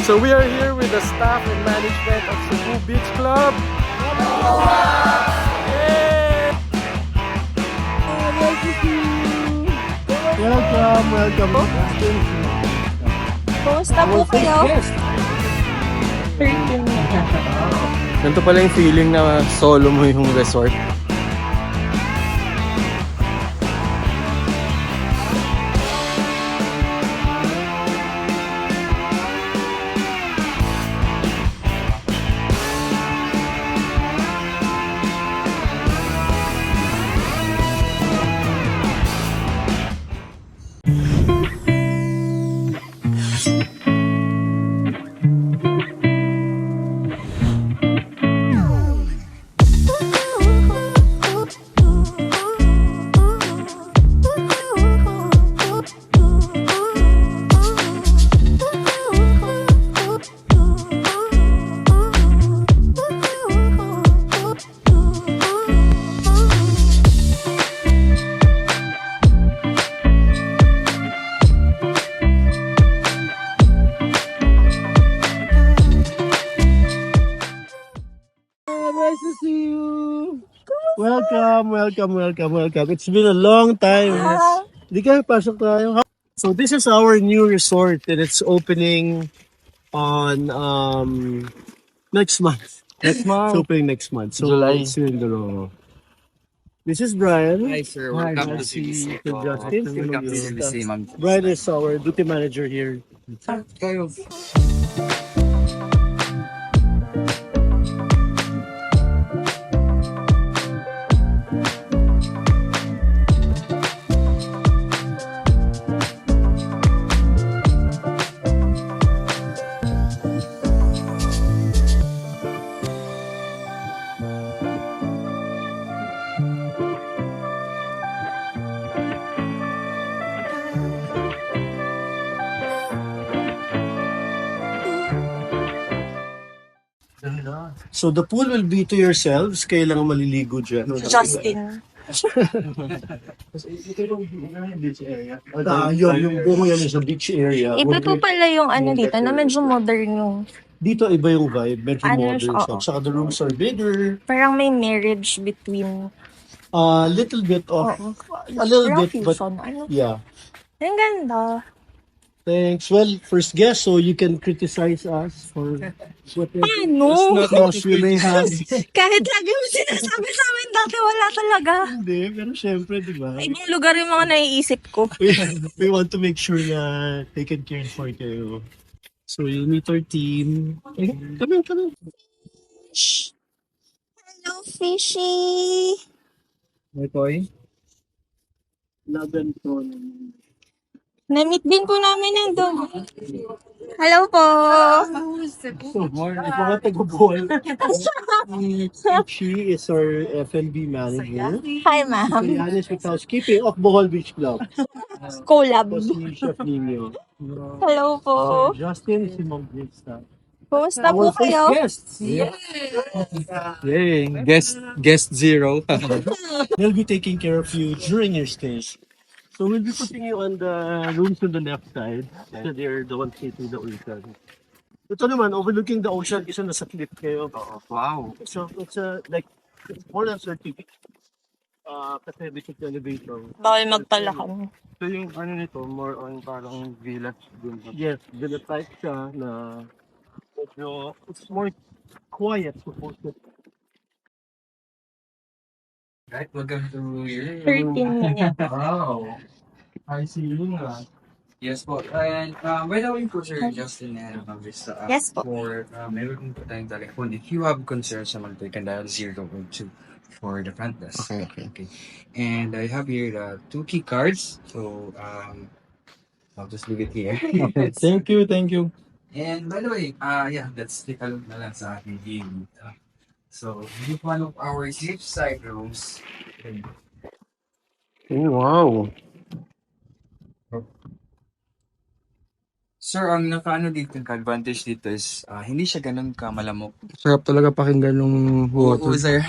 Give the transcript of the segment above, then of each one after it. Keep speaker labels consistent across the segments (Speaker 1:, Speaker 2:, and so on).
Speaker 1: So we are here with the staff and management of Cebu Beach Club. Yay! Welcome.
Speaker 2: Kumusta po kayo?
Speaker 1: Ganito pala yung feeling na solo mo yung resort. Nice to see you. Welcome. It's been a long time. Hindi ka, pasok tayo. So this is our new resort and it's opening on next month. It's opening next month. So
Speaker 3: July.
Speaker 1: it's in the This is Brian.
Speaker 3: Hi sir, welcome to CBC.
Speaker 1: Justin.
Speaker 3: Welcome to CBC, ma'am.
Speaker 1: Brian is our duty manager here.
Speaker 3: Kayo.
Speaker 1: So the pool will be to yourselves. Kayo lang ang maliligo dyan.
Speaker 2: Justin.
Speaker 1: Yung buong yan is a beach area.
Speaker 2: Iba po pala yung ano dito, na medyo modern yung,
Speaker 1: Dito iba yung vibe, medyo
Speaker 2: Ano
Speaker 1: modern
Speaker 2: siya,
Speaker 1: siya.
Speaker 2: oo.
Speaker 1: Saka the rooms are bigger.
Speaker 2: parang may marriage between,
Speaker 1: Little bit of,
Speaker 2: oo.
Speaker 1: a little
Speaker 2: Parang
Speaker 1: bit, but
Speaker 2: fusion. Ano?
Speaker 1: yeah.
Speaker 2: Ang ganda.
Speaker 1: Thanks. Well, first guest, so you can criticize us for whatever
Speaker 2: Paano?
Speaker 1: flaws we may have.
Speaker 2: Kahit lagi mo sinasabi sa amin dati, wala talaga.
Speaker 1: Hindi, pero syempre, di ba?
Speaker 2: Ibang lugar yung mga naiisip ko.
Speaker 1: We want to make sure na taken care for kayo. So you'll meet our team. Come in.
Speaker 2: Hello, Fishy.
Speaker 3: May toy?
Speaker 1: Lagan to.
Speaker 2: Na-meet din po namin yung dog. Hello po.
Speaker 1: Mga taga-buhay. She is our F&B manager.
Speaker 2: Hi, ma'am.
Speaker 1: Yanis with housekeeping of Bohol Beach Club.
Speaker 2: Collab.
Speaker 1: Tapos si Chef Nino.
Speaker 2: Hello po.
Speaker 1: Justin, si Mom Gista.
Speaker 2: Kumusta po kayo?
Speaker 1: Guests.
Speaker 3: Yay! Guest zero.
Speaker 1: They'll be taking care of you during your stay. So we'll be putting you on the rooms on the left side. So they're the ones facing the ocean. Ito naman, overlooking the ocean, isa nasa cliff kayo.
Speaker 3: Wow.
Speaker 1: So it's like more than 30 feet. Kasi basic elevator.
Speaker 2: Bawal magtalakan.
Speaker 3: So yung ano nito, more on parang village dun.
Speaker 1: Yes, villa type siya na medyo, it's more quiet supposedly.
Speaker 3: Right, welcome to your
Speaker 2: 13 minutes.
Speaker 3: Wow. I see you nga. Yes po. And by the way po Sir Justin and Vista,
Speaker 2: Yes po.
Speaker 3: for meron po tayong telephone. If you have concerns naman po, you can dial 012 for the front desk. Okay. And I have here the 2 key cards. So I'll just leave it here.
Speaker 1: Thank you.
Speaker 3: And by the way, yeah, let's take a look na lang sa ating game. So, this is one of our sleep side rooms.
Speaker 1: Oh, wow.
Speaker 3: Sir, ang nakaano dito, yung advantage dito is hindi siya ganun ka malamok.
Speaker 1: Sarap talaga pakinggan ng
Speaker 3: Oo, sir.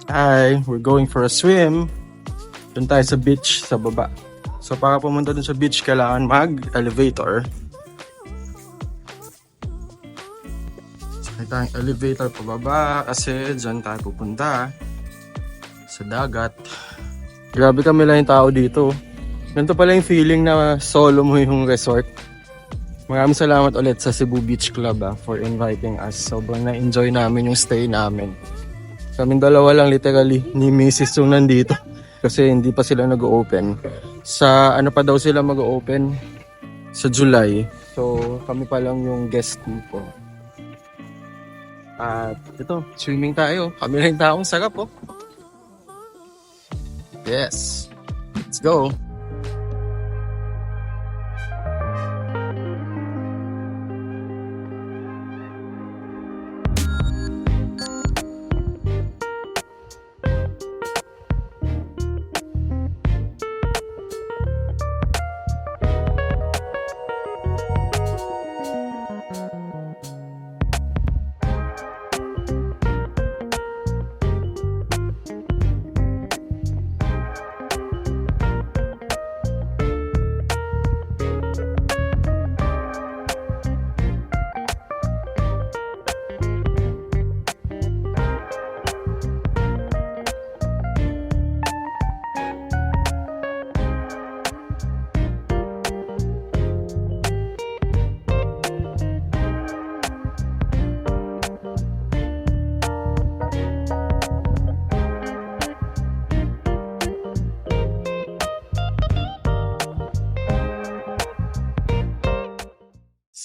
Speaker 4: Hi, we're going for a swim. Doon tayo sa beach sa baba. So para pumunta dun sa beach, kailangan mag-elevator. Sakay tayong elevator pababa kasi dyan tayo pupunta sa dagat. Grabe kami lang yung tao dito. Ganito pala yung feeling na solo mo yung resort. Maraming salamat ulit sa Cebu Beach Club for inviting us. Sobrang na-enjoy namin yung stay namin. Kaming dalawa lang literally ni Mrs. yung nandito. Kasi hindi pa sila nag-open. Sa ano pa daw sila mag-open? Sa July. So kami pa lang yung guest dito. At ito, swimming tayo. Kami lang yung taong sarap oh. Yes. Let's go.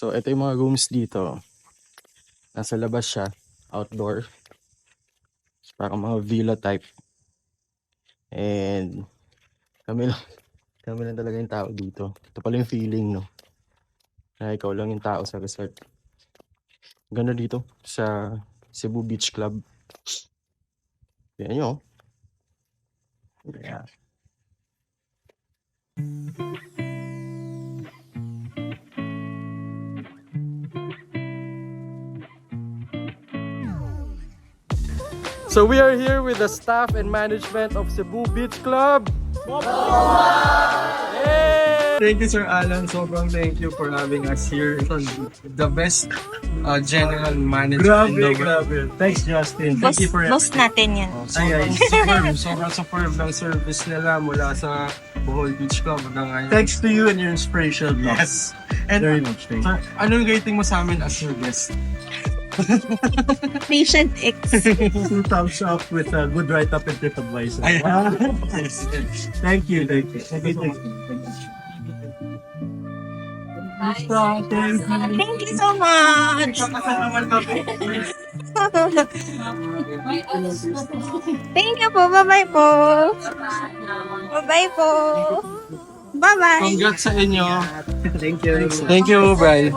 Speaker 4: So, ito yung mga rooms dito. Nasa labas siya. Outdoor. Parang mga villa type. And kami lang talaga yung tao dito. Ito pala yung feeling, no? Na ikaw lang yung tao sa resort. Ganda dito sa Cebu Beach Club. Yan nyo. Yeah. So we are here with the staff and management of Cebu Beach Club.
Speaker 3: Thank you, Sir Alan. Sobrang thank you for having us here. Ito the best general manager in the world.
Speaker 1: Grabe. Thanks, Justin.
Speaker 2: Boss,
Speaker 1: Thank you for
Speaker 2: boss natin yan.
Speaker 3: Sobrang superb ng service nila mula sa Bohol Beach Club hanggang ngayon.
Speaker 1: Thanks to you and your inspirational blog.
Speaker 3: Yes. And
Speaker 1: Very much. Thank you.
Speaker 3: sir, anong rating mo sa amin as your guest?
Speaker 2: Patient X.
Speaker 1: 2 thumbs up with a good write-up and TripAdvisor.
Speaker 3: Yes.
Speaker 1: Thank you. Thank you. Thank you.
Speaker 2: Thank you so much. Thank you po. Bye-bye po. Bye-bye po. Bye-bye.
Speaker 4: Congrats sa inyo.
Speaker 1: Thank you.
Speaker 4: Thank you, Bri.